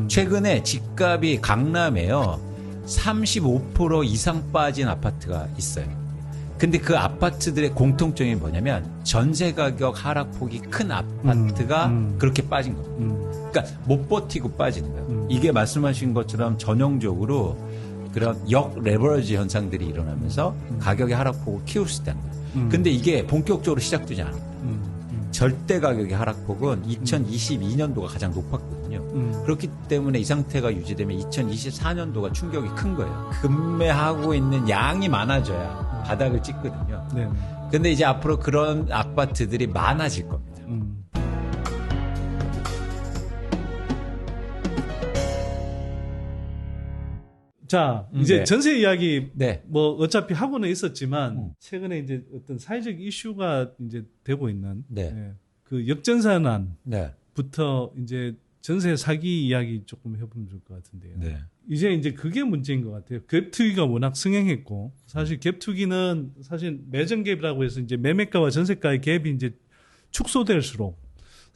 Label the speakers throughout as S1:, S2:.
S1: 최근에 집값이 강남에요 35% 이상 빠진 아파트가 있어요. 근데 그 아파트들의 공통점이 뭐냐면 전세 가격 하락폭이 큰 아파트가 그렇게 빠진 겁니다. 그러니까 못 버티고 빠지는 거예요. 이게 말씀하신 것처럼 전형적으로 그런 역 레버리지 현상들이 일어나면서 가격의 하락폭을 키울 수 있다는 거예요. 근데 이게 본격적으로 시작되지 않아요. 절대 가격의 하락폭은 2022년도가 가장 높았거든요. 그렇기 때문에 이 상태가 유지되면 2024년도가 충격이 큰 거예요. 급매하고 있는 양이 많아져야 바닥을 찍거든요. 근데 이제 앞으로 그런 아파트들이 많아질 겁니다.
S2: 자, 이제
S1: 네.
S2: 전세 이야기
S1: 네.
S2: 뭐 어차피 하고는 있었지만 최근에 이제 어떤 사회적 이슈가 이제 되고 있는
S1: 네.
S2: 그 역전세난부터
S1: 네.
S2: 이제 전세 사기 이야기 조금 해보면 좋을 것 같은데요.
S1: 네.
S2: 이제 그게 문제인 것 같아요. 갭 투기가 워낙 승행했고 사실 갭 투기는 사실 매정 갭이라고 해서 이제 매매가와 전세가의 갭이 이제 축소될수록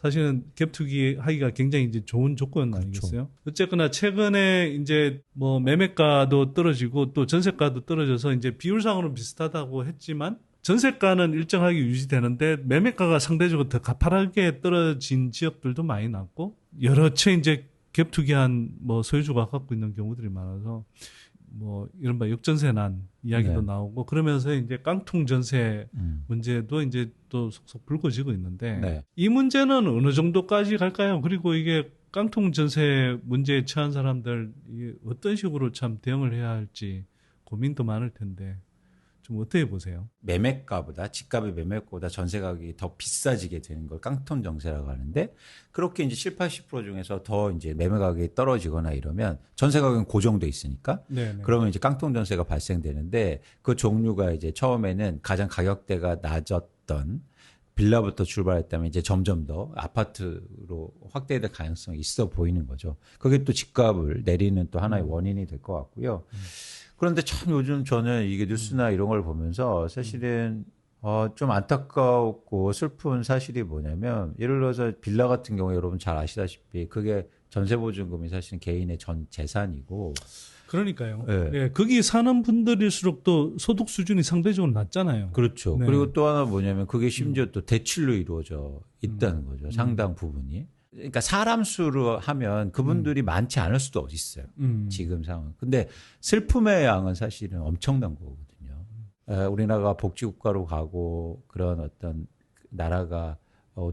S2: 사실은 갭 투기 하기가 굉장히 이제 좋은 조건 아니겠어요? 어쨌거나 최근에 이제 뭐 매매가도 떨어지고 또 전세가도 떨어져서 이제 비율상으로는 비슷하다고 했지만 전세가는 일정하게 유지되는데 매매가가 상대적으로 더 가파르게 떨어진 지역들도 많이 났고 여러 채 이제 갭 투기한 뭐 소유주가 갖고 있는 경우들이 많아서 뭐 이른바 역전세난 이야기도 나오고 그러면서 이제 깡통 전세 문제도 이제 또 속속 불거지고 있는데 이 문제는 어느 정도까지 갈까요? 그리고 이게 깡통 전세 문제에 처한 사람들 이게 어떤 식으로 참 대응을 해야 할지 고민도 많을 텐데 좀 어떻게 보세요?
S1: 매매가보다 집값의 매매가보다 전세 가격이 더 비싸지게 되는 걸 깡통 정세라고 하는데 그렇게 이제 7, 80% 중에서 더 이제 매매 가격이 떨어지거나 이러면 전세 가격은 고정돼 있으니까 그러면 이제 깡통 전세가 발생되는데 그 종류가 이제 처음에는 가장 가격대가 낮았던 빌라부터 출발했다면 이제 점점 더 아파트로 확대될 가능성이 있어 보이는 거죠. 그게 또 집값을 내리는 또 하나의 원인이 될 것 같고요. 그런데 참 요즘 저는 이게 뉴스나 이런 걸 보면서 사실은 좀 안타깝고 슬픈 사실이 뭐냐면 예를 들어서 빌라 같은 경우에 여러분 잘 아시다시피 그게 전세보증금이 사실은 개인의 전 재산이고
S2: 그러니까요. 네, 거기 사는 분들일수록 또 소득 수준이 상대적으로 낮잖아요.
S1: 그렇죠. 네. 그리고 또 하나 뭐냐면 그게 심지어 또 대출로 이루어져 있다는 거죠. 상당 부분이. 그러니까 사람 수로 하면 그분들이 많지 않을 수도 있어요. 지금 상황. 근데 슬픔의 양은 사실은 엄청난 거거든요. 우리나라가 복지국가로 가고 그런 어떤 나라가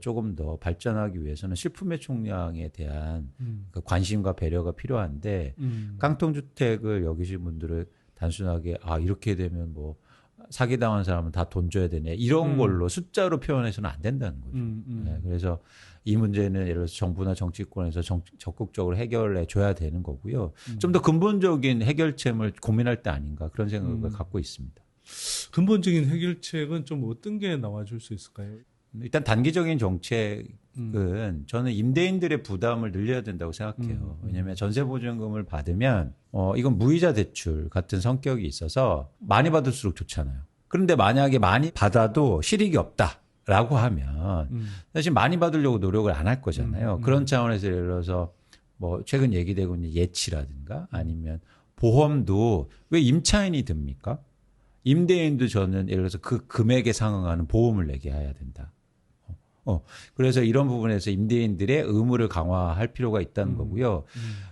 S1: 조금 더 발전하기 위해서는 슬픔의 총량에 대한 그 관심과 배려가 필요한데 깡통주택을 여기신 분들은 단순하게 이렇게 되면 뭐 사기당한 사람은 다 돈 줘야 되네 이런 걸로 숫자로 표현해서는 안 된다는 거죠. 네, 그래서 이 문제는 예를 들어서 정부나 정치권에서 적극적으로 해결해 줘야 되는 거고요. 좀 더 근본적인 해결책을 고민할 때 아닌가 그런 생각을 갖고 있습니다.
S2: 근본적인 해결책은 좀 어떤 게 나와줄 수 있을까요?
S1: 일단 단기적인 정책은 저는 임대인들의 부담을 늘려야 된다고 생각해요. 왜냐하면 전세보증금을 받으면 이건 무이자 대출 같은 성격이 있어서 많이 받을수록 좋잖아요. 그런데 만약에 많이 받아도 실익이 없다라고 하면 사실 많이 받으려고 노력을 안 할 거잖아요. 그런 차원에서 예를 들어서 뭐 최근 얘기되고 있는 예치라든가 아니면 보험도 왜 임차인이 듭니까? 임대인도 저는 예를 들어서 그 금액에 상응하는 보험을 내게 해야 된다. 그래서 이런 부분에서 임대인들의 의무를 강화할 필요가 있다는 거고요.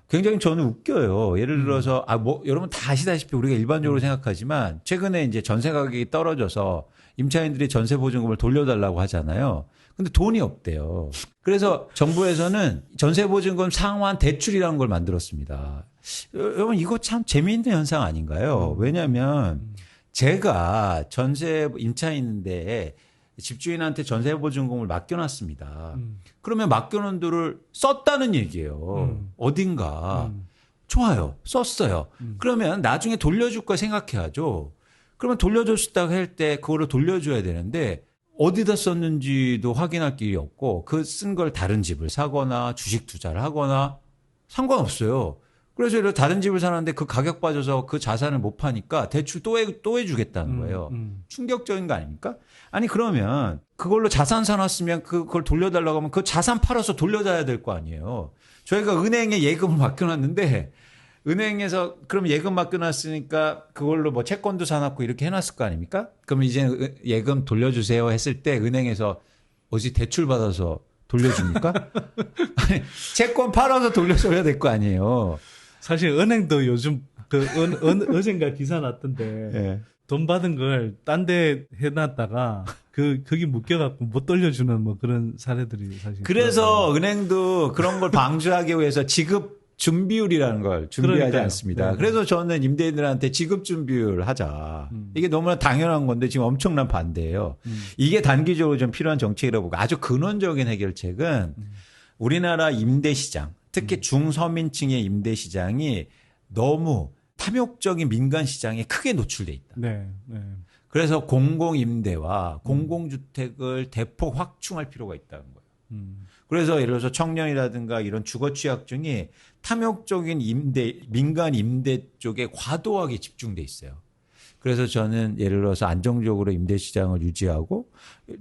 S1: 굉장히 저는 웃겨요. 예를 들어서, 여러분 다 아시다시피 우리가 일반적으로 생각하지만 최근에 이제 전세 가격이 떨어져서 임차인들이 전세 보증금을 돌려달라고 하잖아요. 근데 돈이 없대요. 그래서 정부에서는 전세 보증금 상환 대출이라는 걸 만들었습니다. 여러분 이거 참 재미있는 현상 아닌가요? 왜냐하면 제가 전세 임차인인데 집주인한테 전세보증금을 맡겨놨습니다. 그러면 맡겨놓은 돈을 썼다는 얘기예요. 어딘가. 좋아요. 썼어요. 그러면 나중에 돌려줄 거 생각해야죠. 그러면 돌려줬다고 할 때 그거를 돌려줘야 되는데 어디다 썼는지도 확인할 길이 없고 그 쓴 걸 다른 집을 사거나 주식 투자를 하거나 상관없어요. 그래서 예를 들어 다른 집을 사는데 그 가격 빠져서 그 자산을 못 파니까 대출 또 해주겠다는 거예요. 충격적인 거 아닙니까? 아니 그러면 그걸로 자산 사놨으면 그걸 돌려달라고 하면 그 자산 팔아서 돌려줘야 될 거 아니에요. 저희가 은행에 예금을 맡겨놨는데 은행에서 그럼 예금 맡겨놨으니까 그걸로 뭐 채권도 사놨고 이렇게 해놨을 거 아닙니까? 그럼 이제 예금 돌려주세요 했을 때 은행에서 어디 대출 받아서 돌려줍니까? 아니, 채권 팔아서 돌려줘야 될 거 아니에요.
S2: 사실 은행도 요즘 어젠가 기사 났던데
S1: 네.
S2: 돈 받은 걸 딴 데 해놨다가 거기 묶여갖고 못 돌려주는 뭐 그런 사례들이 사실.
S1: 그래서 은행도 그런 걸 방지하기 위해서 지급 준비율이라는 걸 준비하지
S2: 그러니까요.
S1: 않습니다.
S2: 네.
S1: 그래서 저는 임대인들한테 지급 준비율 하자. 이게 너무나 당연한 건데 지금 엄청난 반대예요. 이게 단기적으로 좀 필요한 정책이라고 보고 아주 근원적인 해결책은 우리나라 임대시장, 특히 중서민층의 임대시장이 너무 탐욕적인 민간 시장에 크게 노출돼 있다.
S2: 네. 네.
S1: 그래서 공공임대와 공공주택을 대폭 확충할 필요가 있다는 거예요. 그래서 예를 들어서 청년이라든가 이런 주거 취약층이 탐욕적인 민간 임대 쪽에 과도하게 집중돼 있어요. 그래서 저는 예를 들어서 안정적으로 임대 시장을 유지하고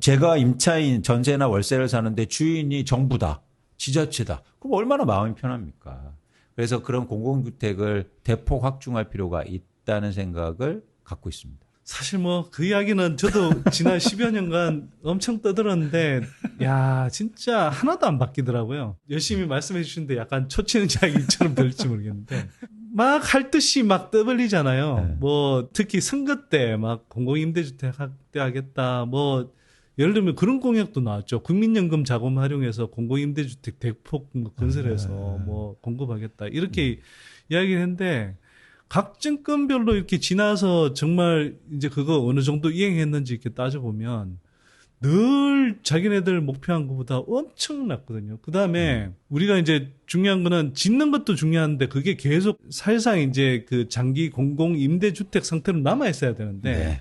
S1: 제가 임차인 전세나 월세를 사는데 주인이 정부다, 지자체다. 그럼 얼마나 마음이 편합니까? 그래서 그런 공공주택을 대폭 확충할 필요가 있다는 생각을 갖고 있습니다.
S2: 사실 뭐 그 이야기는 저도 지난 10여 년간 엄청 떠들었는데 야 진짜 하나도 안 바뀌더라고요. 열심히 말씀해 주시는데 약간 초치는 이야기처럼 들릴지 모르겠는데 막 할 듯이 막 떠벌리잖아요.
S1: 네.
S2: 뭐 특히 선거 때 막 공공임대주택 확대하겠다 뭐 예를 들면 그런 공약도 나왔죠. 국민연금 자금 활용해서 공공임대주택 대폭 건설해서 뭐 공급하겠다 이렇게 이야기를 했는데 각 정권별로 이렇게 지나서 정말 이제 그거 어느 정도 이행했는지 이렇게 따져보면 늘 자기네들 목표한 것보다 엄청 낮거든요. 그 다음에 우리가 이제 중요한 거는 짓는 것도 중요한데 그게 계속 사실상 이제 그 장기 공공 임대주택 상태로 남아 있어야 되는데
S1: 네.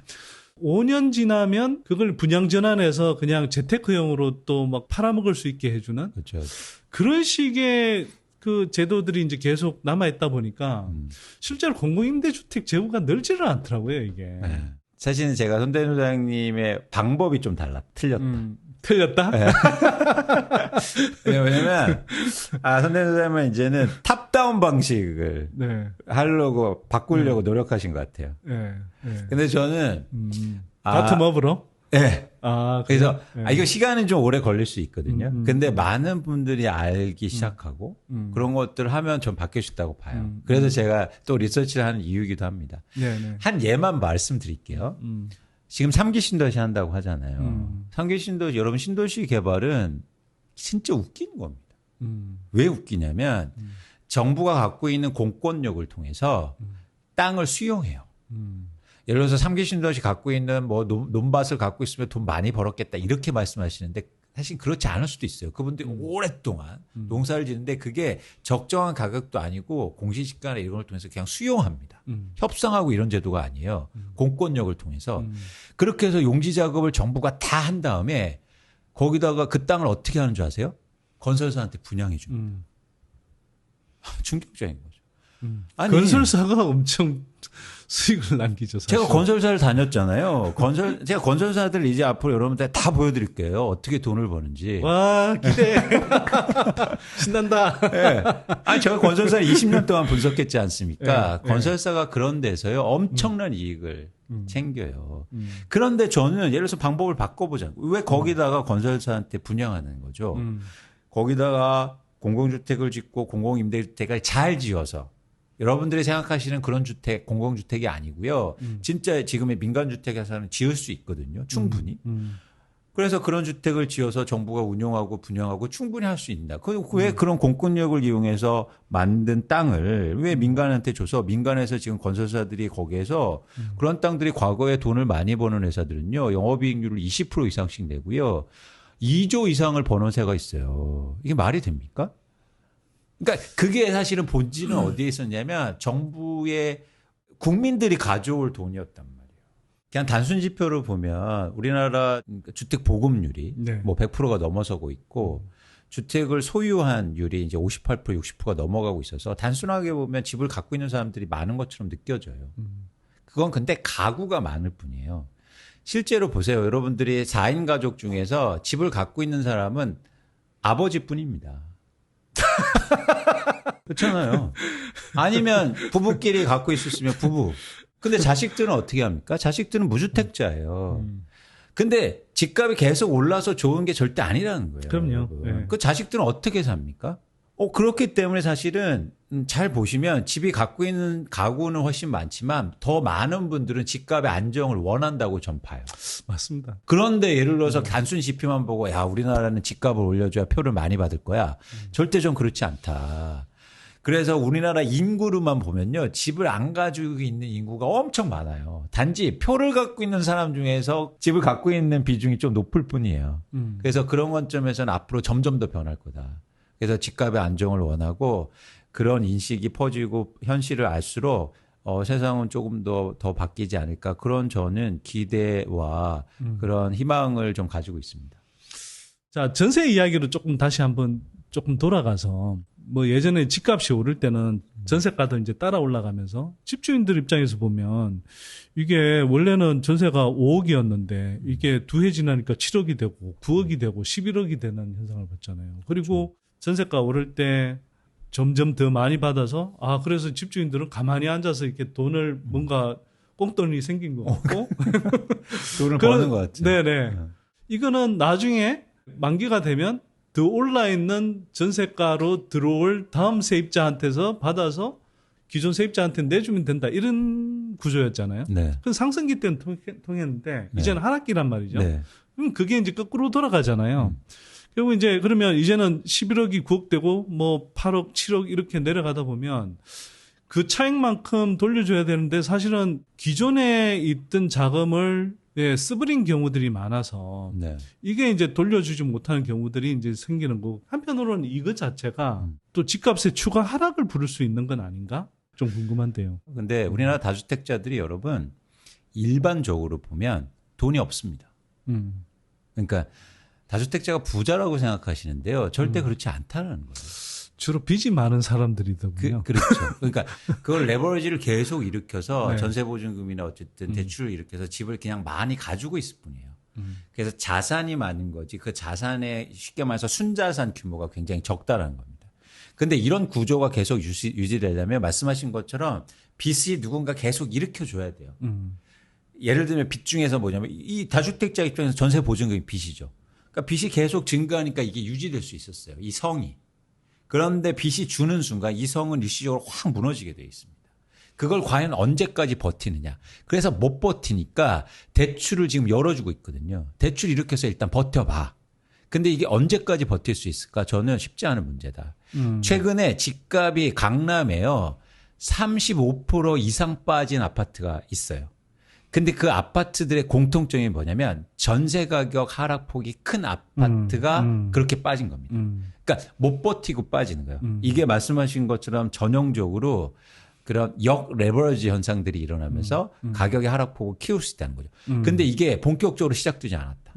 S2: 5년 지나면 그걸 분양 전환해서 그냥 재테크형으로 또 막 팔아먹을 수 있게 해주는
S1: 그렇죠.
S2: 그런 식의 그 제도들이 이제 계속 남아있다 보니까 실제로 공공임대주택 재고가 늘지를 않더라고요, 이게.
S1: 네. 사실은 제가 손대현 소장님의 방법이 좀 틀렸다.
S2: 틀렸다?
S1: 네. 왜냐면, 손대현 소장님은 이제는 탑다운 방식을
S2: 네.
S1: 하려고, 바꾸려고 노력하신 것 같아요.
S2: 네. 네.
S1: 근데 저는,
S2: 바텀업으로?
S1: 네. 그래서,
S2: 네.
S1: 이거 시간은 좀 오래 걸릴 수 있거든요. 근데 많은 분들이 알기 시작하고, 그런 것들을 하면 좀 바뀔 수 있다고 봐요. 그래서 제가 또 리서치를 하는 이유이기도 합니다.
S2: 네네.
S1: 한 예만 말씀드릴게요. 지금 3기 신도시 한다고 하잖아요. 3기 신도시, 여러분 신도시 개발은 진짜 웃기는 겁니다. 왜 웃기냐면 정부가 갖고 있는 공권력을 통해서 땅을 수용해요. 예를 들어서 3기 신도시 갖고 있는 뭐 논밭을 갖고 있으면 돈 많이 벌었겠다 이렇게 말씀하시는데 사실 그렇지 않을 수도 있어요. 그분들이 오랫동안 농사를 짓는데 그게 적정한 가격도 아니고 공시지가나 이런 걸 통해서 그냥 수용합니다. 협상하고 이런 제도가 아니에요. 공권력을 통해서. 그렇게 해서 용지 작업을 정부가 다 한 다음에 거기다가 그 땅을 어떻게 하는 줄 아세요? 건설사한테 분양해 줍니다. 충격적인 거죠. 아니,
S2: 건설사가 엄청 수익을 남기죠. 사실.
S1: 제가 건설사를 다녔잖아요. 제가 건설사들 이제 앞으로 여러분들 다 보여드릴게요. 어떻게 돈을 버는지.
S2: 와, 기대. 신난다.
S1: 네. 아니, 제가 건설사를 20년 동안 분석했지 않습니까?
S2: 네,
S1: 건설사가 그런 데서요, 엄청난 이익을 챙겨요. 그런데 저는 예를 들어서 방법을 바꿔보자. 왜 거기다가 건설사한테 분양하는 거죠? 거기다가 공공주택을 짓고 공공임대주택을 잘 지어서 여러분들이 생각하시는 그런 주택, 공공주택이 아니고요. 진짜 지금의 민간주택에서는 지을 수 있거든요. 충분히. 그래서 그런 주택을 지어서 정부가 운영하고 분양하고 충분히 할 수 있다. 왜 그런 공권력을 이용해서 만든 땅을 왜 민간한테 줘서 민간에서 지금 건설사들이 거기에서 그런 땅들이 과거에 돈을 많이 버는 회사들은요. 영업이익률을 20% 이상씩 내고요. 2조 이상을 버는 회사가 있어요. 이게 말이 됩니까? 그러니까 그게 사실은 본질은 어디에 있었냐면 정부의 국민들이 가져올 돈이었단 말이에요. 그냥 단순 지표를 보면 우리나라 주택 보급률이
S2: 네.
S1: 뭐 100%가 넘어서고 있고 주택을 소유한율이 이제 58%, 60%가 넘어가고 있어서 단순하게 보면 집을 갖고 있는 사람들이 많은 것처럼 느껴져요. 그건 근데 가구가 많을 뿐이에요. 실제로 보세요. 여러분들이 4인 가족 중에서 집을 갖고 있는 사람은 아버지뿐입니다. 그렇잖아요. 아니면 부부끼리 갖고 있었으면 부부. 근데 자식들은 어떻게 합니까? 자식들은 무주택자예요. 근데 집값이 계속 올라서 좋은 게 절대 아니라는 거예요.
S2: 그럼요. 네.
S1: 그 자식들은 어떻게 삽니까? 그렇기 때문에 사실은 잘 보시면 집이 갖고 있는 가구는 훨씬 많지만 더 많은 분들은 집값의 안정을 원한다고 전 봐요.
S2: 맞습니다.
S1: 그런데 예를 들어서 단순 지표만 보고 야 우리나라는 집값을 올려줘야 표를 많이 받을 거야. 절대 좀 그렇지 않다. 그래서 우리나라 인구로만 보면요. 집을 안 가지고 있는 인구가 엄청 많아요. 단지 표를 갖고 있는 사람 중에서 집을 갖고 있는 비중이 좀 높을 뿐이에요. 그래서 그런 관점에서는 앞으로 점점 더 변할 거다. 그래서 집값의 안정을 원하고 그런 인식이 퍼지고 현실을 알수록 세상은 조금 더 바뀌지 않을까. 그런 저는 기대와 그런 희망을 좀 가지고 있습니다.
S2: 자, 전세 이야기로 조금 다시 한번 조금 돌아가서 뭐 예전에 집값이 오를 때는 전세가도 이제 따라 올라가면서 집주인들 입장에서 보면 이게 원래는 전세가 5억이었는데 이게 두 해 지나니까 7억이 되고 9억이 되고 11억이 되는 현상을 봤잖아요. 그리고 전세가 오를 때 점점 더 많이 받아서 그래서 집주인들은 가만히 앉아서 이렇게 돈을 뭔가 꽁돈이 생긴 것 같고
S1: 돈을 버는 것 같아요.
S2: 네네. 이거는 나중에 만기가 되면 더 올라있는 전세가로 들어올 다음 세입자한테서 받아서 기존 세입자한테 내주면 된다. 이런 구조였잖아요.
S1: 네.
S2: 그 상승기 때는 통했는데
S1: 네.
S2: 이제는 하락기란 말이죠.
S1: 네.
S2: 그럼 그게 이제 거꾸로 돌아가잖아요. 결국 이제 그러면 이제는 11억이 9억 되고 뭐 8억, 7억 이렇게 내려가다 보면 그 차익만큼 돌려줘야 되는데 사실은 기존에 있던 자금을 쓰버린 경우들이 많아서
S1: 네.
S2: 이게 이제 돌려주지 못하는 경우들이 이제 생기는 거고 한편으로는 이것 자체가 또 집값의 추가 하락을 부를 수 있는 건 아닌가? 좀 궁금한데요.
S1: 근데 우리나라 다주택자들이 여러분 일반적으로 보면 돈이 없습니다. 그러니까 다주택자가 부자라고 생각하시는데요. 절대 그렇지 않다는 거예요.
S2: 주로 빚이 많은 사람들이더군요.
S1: 그렇죠. 그러니까 그걸 레버리지를 계속 일으켜서
S2: 네.
S1: 전세보증금이나 어쨌든 대출을 일으켜서 집을 그냥 많이 가지고 있을 뿐이에요. 그래서 자산이 많은 거지 그 자산의 쉽게 말해서 순자산 규모가 굉장히 적다라는 겁니다. 근데 이런 구조가 계속 유지되려면 말씀하신 것처럼 빚이 누군가 계속 일으켜줘야 돼요. 예를 들면 빚 중에서 뭐냐면 이 다주택자 입장에서 전세보증금이 빚이죠. 그러니까 빚이 계속 증가하니까 이게 유지될 수 있었어요. 이 성이. 그런데 빚이 주는 순간 이 성은 일시적으로 확 무너지게 돼 있습니다. 그걸 과연 언제까지 버티느냐. 그래서 못 버티니까 대출을 지금 열어주고 있거든요. 대출 일으켜서 일단 버텨봐. 근데 이게 언제까지 버틸 수 있을까? 저는 쉽지 않은 문제다. 최근에 집값이 강남에요. 35% 이상 빠진 아파트가 있어요. 근데 그 아파트들의 공통점이 뭐냐면 전세 가격 하락폭이 큰 아파트가 그렇게 빠진 겁니다. 그러니까 못 버티고 빠지는 거예요. 이게 말씀하신 것처럼 전형적으로 그런 역 레버리지 현상들이 일어나면서 가격의 하락폭을 키울 수 있다는 거죠. 근데 이게 본격적으로 시작되지 않았다.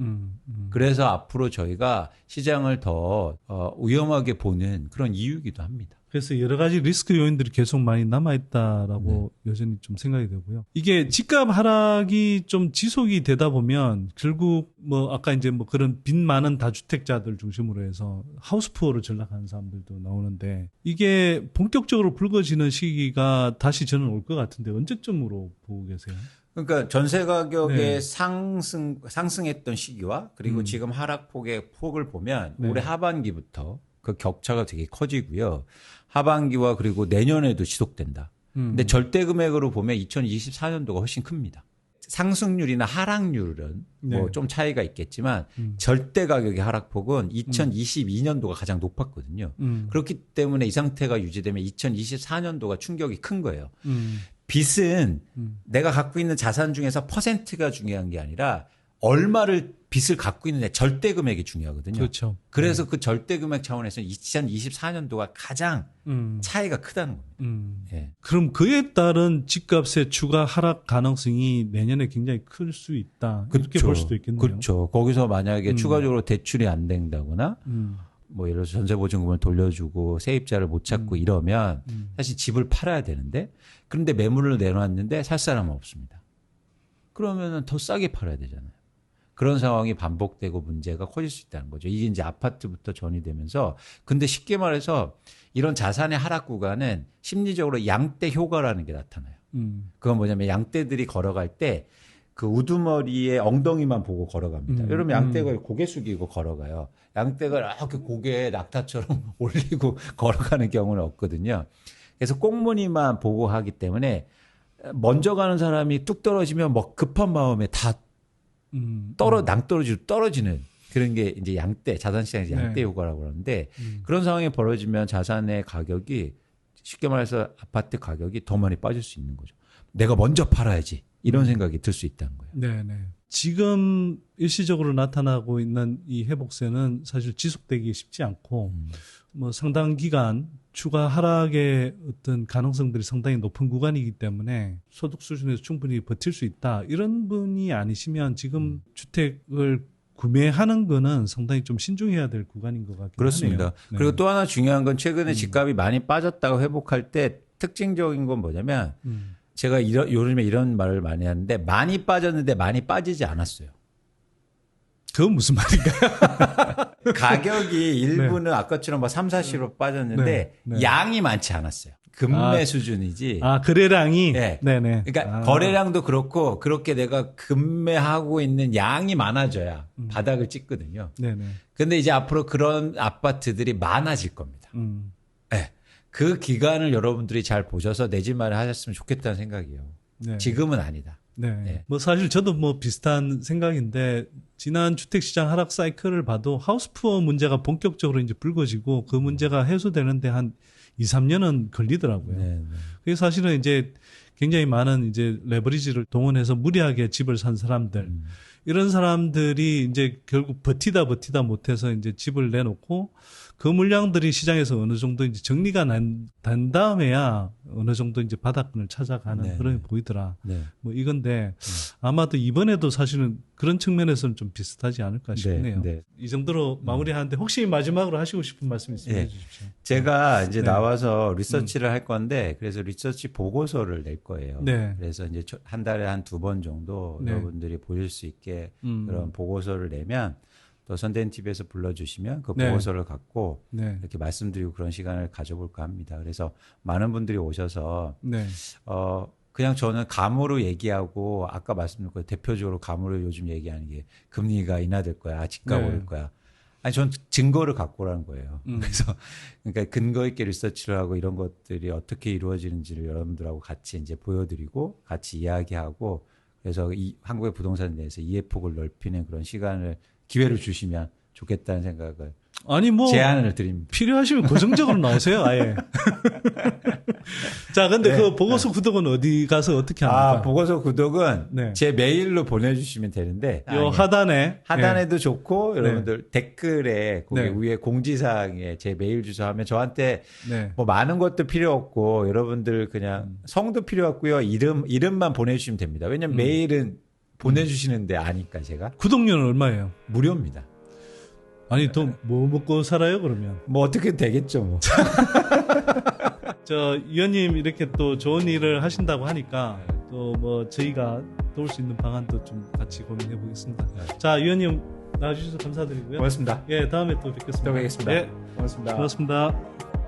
S1: 그래서 앞으로 저희가 시장을 더 위험하게 보는 그런 이유이기도 합니다.
S2: 그래서 여러 가지 리스크 요인들이 계속 많이 남아있다라고 여전히 좀 생각이 되고요. 이게 집값 하락이 좀 지속이 되다 보면 결국 뭐 아까 이제 뭐 그런 빚 많은 다주택자들 중심으로 해서 하우스푸어로 전락하는 사람들도 나오는데 이게 본격적으로 불거지는 시기가 다시 저는 올 것 같은데 언제쯤으로 보고 계세요?
S1: 그러니까 전세 가격의
S2: 네.
S1: 상승했던 시기와 그리고 지금 하락폭의 폭을 보면 올해 하반기부터 그 격차가 되게 커지고요. 하반기와 그리고 내년에도 지속된다. 근데 절대 금액으로 보면 2024년도가 훨씬 큽니다. 상승률이나 하락률은 뭐 좀 차이가 있겠지만 절대 가격의 하락폭은 2022년도가 가장 높았거든요. 그렇기 때문에 이 상태가 유지되면 2024년도가 충격이 큰 거예요. 빚은 내가 갖고 있는 자산 중에서 퍼센트가 중요한 게 아니라 얼마를 빚을 갖고 있느냐 절대 금액이 중요하거든요.
S2: 그렇죠.
S1: 그래서 그 절대 금액 차원에서 2024년도가 가장 차이가 크다는 겁니다. 예.
S2: 그럼 그에 따른 집값의 추가 하락 가능성이 내년에 굉장히 클 수 있다. 이렇게 볼 수도 있겠네요.
S1: 그렇죠. 거기서 만약에 추가적으로 대출이 안 된다거나 뭐 예를 들어서 전세보증금을 돌려주고 세입자를 못 찾고 이러면 사실 집을 팔아야 되는데 그런데 매물을 내놨는데 살 사람은 없습니다. 그러면은 더 싸게 팔아야 되잖아요. 그런 상황이 반복되고 문제가 커질 수 있다는 거죠. 이게 이제 아파트부터 전이되면서 근데 쉽게 말해서 이런 자산의 하락 구간은 심리적으로 양떼 효과라는 게 나타나요. 그건 뭐냐면 양떼들이 걸어갈 때 그 우두머리에 엉덩이만 보고 걸어갑니다. 여러분 양떼가 고개 숙이고 걸어가요. 양떼가 이렇게 고개에 낙타처럼 올리고 걸어가는 경우는 없거든요. 그래서 꽁무니만 보고 하기 때문에 먼저 가는 사람이 뚝 떨어지면 뭐 급한 마음에 다 낭떠러지로 떨어지는 그런 게 이제 양떼, 자산시장에서 양떼 효과라고 그러는데 그런 상황이 벌어지면 자산의 가격이 쉽게 말해서 아파트 가격이 더 많이 빠질 수 있는 거죠. 내가 먼저 팔아야지. 이런 생각이 들 수 있다는 거예요.
S2: 네네. 지금 일시적으로 나타나고 있는 이 회복세는 사실 지속되기 쉽지 않고 뭐 상당 기간 추가 하락의 어떤 가능성들이 상당히 높은 구간이기 때문에 소득 수준에서 충분히 버틸 수 있다. 이런 분이 아니시면 지금 주택을 구매하는 거는 상당히 좀 신중해야 될 구간인 것 같긴
S1: 그렇습니다.
S2: 하네요. 네.
S1: 그리고 또 하나 중요한 건 최근에 집값이 많이 빠졌다가 회복할 때 특징적인 건 뭐냐면 제가 요즘에 이런 말을 많이 하는데 많이 빠졌는데 많이 빠지지 않았어요.
S2: 그건 무슨 말인가요?
S1: 가격이 일부는 아까처럼 뭐 3, 40로 빠졌는데
S2: 네.
S1: 양이 많지 않았어요. 금매 수준이지.
S2: 거래량이?
S1: 네.
S2: 네네.
S1: 그러니까 거래량도 그렇고 그렇게 내가 금매하고 있는 양이 많아져야 바닥을 찍거든요.
S2: 네네.
S1: 근데 이제 앞으로 그런 아파트들이 많아질 겁니다. 네. 그 기간을 여러분들이 잘 보셔서 내 집 마련하셨으면 좋겠다는 생각이에요.
S2: 네.
S1: 지금은 아니다.
S2: 네.
S1: 네.
S2: 뭐 사실 저도 뭐 비슷한 생각인데 지난 주택시장 하락 사이클을 봐도 하우스푸어 문제가 본격적으로 이제 불거지고 그 문제가 해소되는데 한 2, 3년은 걸리더라고요.
S1: 네, 네.
S2: 그게 사실은 이제 굉장히 많은 이제 레버리지를 동원해서 무리하게 집을 산 사람들 이런 사람들이 이제 결국 버티다 못해서 이제 집을 내놓고 그 물량들이 시장에서 어느 정도 이제 정리가 된 다음에야 어느 정도 이제 바닥권을 찾아가는
S1: 네.
S2: 그런 게 보이더라.
S1: 네.
S2: 뭐 이건데 아마도 이번에도 사실은 그런 측면에서는 좀 비슷하지 않을까 싶네요.
S1: 네.
S2: 이 정도로 마무리하는데 혹시 마지막으로 하시고 싶은 말씀 있으면
S1: 네.
S2: 해주십시오.
S1: 제가 이제
S2: 네.
S1: 나와서 리서치를 할 건데 그래서 리서치 보고서를 낼 거예요.
S2: 네.
S1: 그래서 이제 한 달에 한 2번 정도
S2: 네.
S1: 여러분들이 보실 수 있게 그런 보고서를 내면 또 선대인 TV에서 불러주시면 그
S2: 네.
S1: 보고서를 갖고
S2: 네.
S1: 이렇게 말씀드리고 그런 시간을 가져볼까 합니다. 그래서 많은 분들이 오셔서
S2: 네.
S1: 그냥 저는 감으로 얘기하고 아까 말씀드린 거 대표적으로 감으로 요즘 얘기하는 게 금리가 인하될 거야, 집값
S2: 네.
S1: 오를 거야. 아니 전 증거를 갖고 오라는 거예요. 그래서 그러니까 근거 있게 리서치를 하고 이런 것들이 어떻게 이루어지는지를 여러분들하고 같이 이제 보여드리고 같이 이야기하고 그래서 이 한국의 부동산에 대해서 이해폭을 넓히는 그런 시간을 기회를 주시면 좋겠다는 생각을
S2: 아니 뭐
S1: 제안을 드립니다.
S2: 필요하시면 고정적으로 나오세요, 아예. 자, 근데
S1: 네.
S2: 그 보고서 구독은 어디 가서 어떻게 합니까?
S1: 보고서 구독은
S2: 네.
S1: 제 메일로 보내주시면 되는데
S2: 요 하단에
S1: 하단에도 좋고 여러분들 댓글에 거기
S2: 네.
S1: 위에 공지사항에 제 메일 주소 하면 저한테
S2: 네.
S1: 뭐 많은 것도 필요 없고 여러분들 그냥 성도 필요 없고요. 이름만 보내주시면 됩니다. 왜냐면 메일은 보내주시는데 아니까 제가
S2: 구독료는 얼마예요?
S1: 무료입니다.
S2: 아니 또 뭐 먹고 살아요 그러면?
S1: 뭐 어떻게 되겠죠 뭐.
S2: 저 위원님 이렇게 또 좋은 일을 하신다고 하니까 또 뭐 저희가 도울 수 있는 방안도 좀 같이 고민해 보겠습니다. 자, 위원님 나와주셔서 감사드리고요.
S1: 고맙습니다.
S2: 예, 다음에 또 뵙겠습니다.
S1: 또 뵙겠습니다.
S2: 예,
S1: 고맙습니다.
S2: 고맙습니다.